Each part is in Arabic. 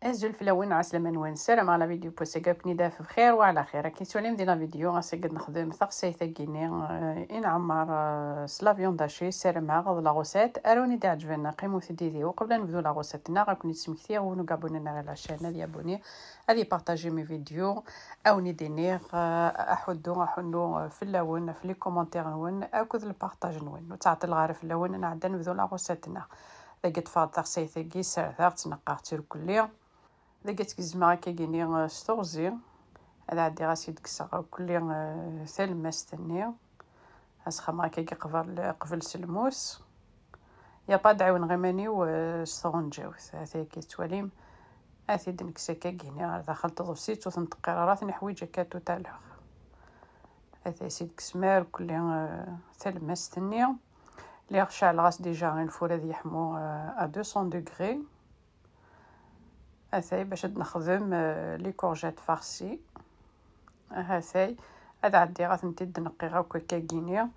أزول في لون عسلامة نوان السلام على فيديو بوسيقا كني داف بخير وعلى خير. كي سوليم دينا فيديو غاسقد نخدم ثقسي ثقيني إن عمر سلافيون داشي سيرما غض لاغوسات أروني دا عجبنا قيمو ثديدي وقبل نبدو لاغوساتنا غاكوني تسمكتير ونو كابونينا على الشانل دي ابوني هذه بارطاجي مي فيديو أوني دينيغ أحدو في اللون في لي كومونتير نون أكد البارطاج نون وتعطي الغارف اللون نعدا نبدو لاغوساتنا ثقت فاض ثقسي ثقي سارثاغ تنقاغتير كليا لقيت كزما كيجيني ستورزي هذا عندي غاسي دكسا كلي ثلمس تني اسخما كي قبل سلموس يا با دعون غماني وستون جوث هذا كي تواليم هذه دنكسا كيجيني داخل تضفسيت وتنتقرارات نحويجه كاتو تاع هذا سيد كسمار كلي ثلمس تني لي غشع الغاس ديجا الفور هذا يحمو ا 200 دوغري هاثاي باش نخدم لي كورجيت فارسي هاثاي هذا عندي غاتنتي نقي غاكا كاكينيا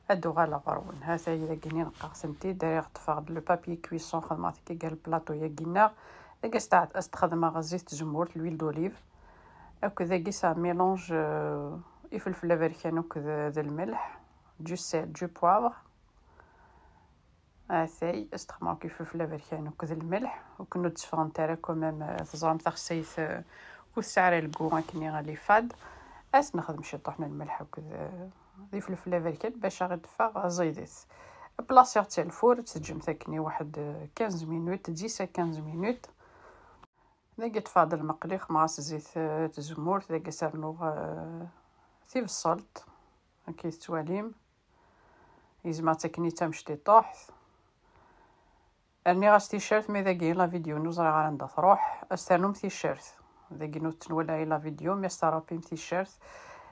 هادو غالا غرون هاثاي اذا كيني نقاسنتي داير تفاض لو بابي كويسون خدماتي كي قال البلاطو يا كينا داك استخدم غزيت زمورت لويل دوليف هكذا كيسا ميلونج يفلفل افريكان وكذا الملح جو سيل جو بوافر هاثاي استخدمو كيف الفلفل افريكان وكذا الملح وكنو تسفغن تاعها كومام تزرم تاع خسيت والسعر الكو كني غالي فاد اس نخدم شي طحن الملح وكذا ضيف الفلفل افريكان باش غدفا زيدت بلاصير تاع الفور تسجم ثكني واحد 15 مينوت 10 15 مينوت لقيت فاضل المقلي خماس زيت تزمور ذاك سرنو في السلط كي تواليم يزما تكني تمشتي طاح اني غاس تيشيرت مي ذاكي لا فيديو نوزرا غندا تروح استنوم تيشيرت ذاكي نو تنولا لا فيديو مي استرابيم تيشيرت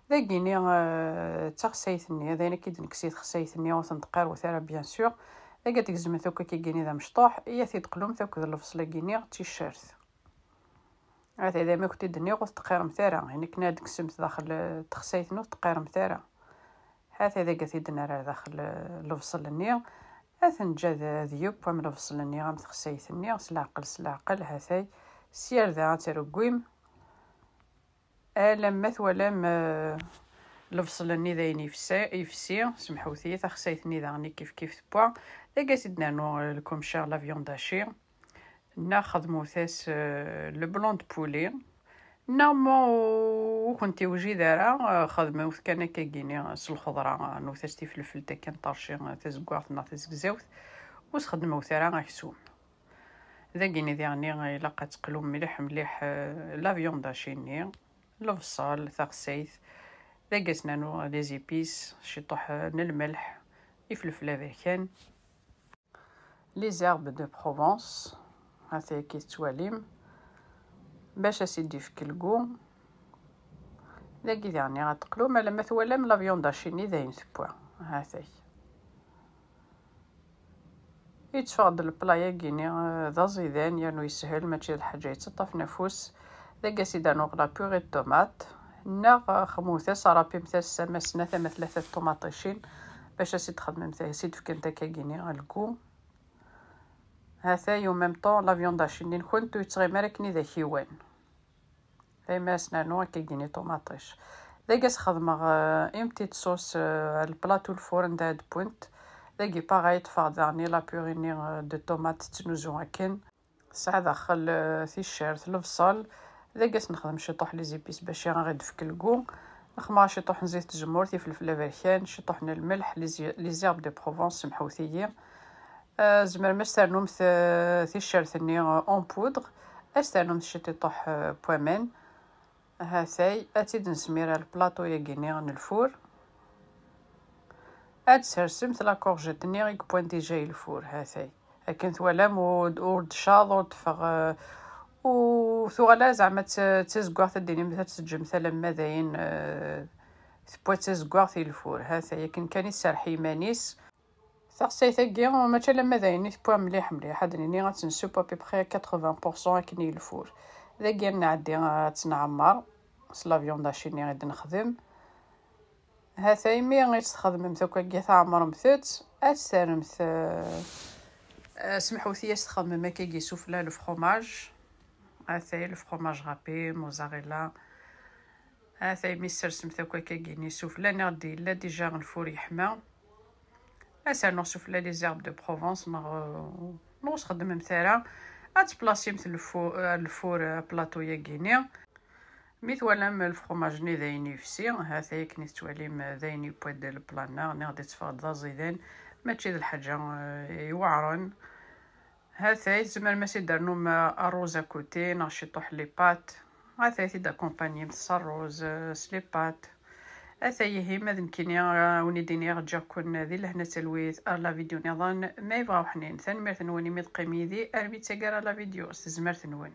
ذاكيني تخسيتني هذا كي دنكسيت خسيتني وتنتقر وثرا بيان سور ذاك تكزم ثوكا كيجيني ذا مشطوح هي تيتقلوم ثوك ذا الفصل كيني تيشيرت هذا اذا ما كنت دني غوث تقير مثارا يعني كنا دكسمت داخل تخسيتنو تقير مثارا هذا ذاك تيدنا داخل الفصل النيا اثن جا ذيوب من الفصل النيا غام تخسيتني سلاقل هاثاي سير ذا ترقويم لما ولام الفصل الني ذاين يفسي سمحوا ثي تخسيتني ذاني كيف تبوا ذاك سيدنا نو لكم شار لا فيون داشي ناخذ ثاس لو بلون دو بولي نورمال كنتي وجي دارا خدمه كان كاكيني الخضره نو ثاستي فلفل تا كان طرشي تزكواطنا تزكزاوت وخدمه ثرا غيسوم ذاكيني ذاني الا قتقلو مليح لا فيون داشيني البصل ثقسيت ذاكسنا نو لي زيبيس شي طح الملح يفلفل افريكان لي زيرب دو بروفونس هاثي كي تواليم باش اسيدي في كلكو لاكي يعني غتقلو ما لما ثوالم لا فيون داشيني ذاين ثبوا هاثي يتفاضل البلايا كيني ذا زيدان يعني يسهل ماشي الحاجه يتطف نفوس ذاك سيدا نغلا بيغي طوماط نا خموثه صرابي مثاس مسنا ثما 3 طوماطيشين باش اسيد تخدم سيد في كنتا كاكيني الكو هذا يوم ميم طون لا فيون داشيني كنت يتغير كني ذا كيوان فما سنانو كاكيني طوماطيش ذاك خدمه امتيت صوص البلاطو الفورن داد بوينت ذاكي باغي تفاضاني لا بيغيني دو طوماط تنوزو هكين ساعه داخل تيشيرت البصل ذاك نخدم شي طوح لي زيبيس باش غيد في كلكو نخمر شي طوح زيت الزمور فلفل افريكان شي طوح الملح لي زيرب دو بروفونس سمحوثيين زمر ما استعملوم تيشيرتني اون بودغ استعملوم شي طوح بوامين هاثاي اتيد نسمير البلاطو ياكيني الفور اد سرسمت لا كورجيتني غيك بوينتي جاي الفور هاثاي لكن ثوالام ورد شاض ودفغ وثوغلا زعما تزكواغ تديني مثلا تسجم مثلا ماذاين تبوا تزكواغ في الفور هاثاي كان كاني سرحي مانيس ثقسيت كي ماشي لما ذاين تبوا مليح هادني غتنسو بابي بخي 80% كني الفور ذاكي نعدي تنعمر سلافيون داشيني غادي نخدم هاثاي مي غيتخدم متوكا كي تعمر مثوت اسرمت سمحوا ثي استخدم ما كيجي سوفلا لو فرomage هاثاي الفرomاج غابي موزاريلا. هاثاي ميسرسم ثاكا كاكيني سوفلا نغدي لا ديجا الفور يحمى. اسا سوفلا لي زيرب دو بروفونس نغوص خدم مثلا اتبلاصي مثل الفور بلاطو ياكيني ميت ولام الفرomاج ني ذايني فسي. هاثاي كني تواليم ذايني بواد البلانا نغدي تفقد ضازيدان ماشي ذا الحاجه يوعرن. هاثاي زمر ماشي دارنو ما اروز كوتي نغشي طوح لي بات. هاثاي تيدا كومباني مثل الروز سلي بات. هاثاي هي ماذن كينيا وني ديني رجع كون ذي لهنا تلويث لا فيديو نظن ما يبغاو حنين ثاني مرث نوني ميد قيميدي اربي تاقرا لا فيديو استزمرت نون.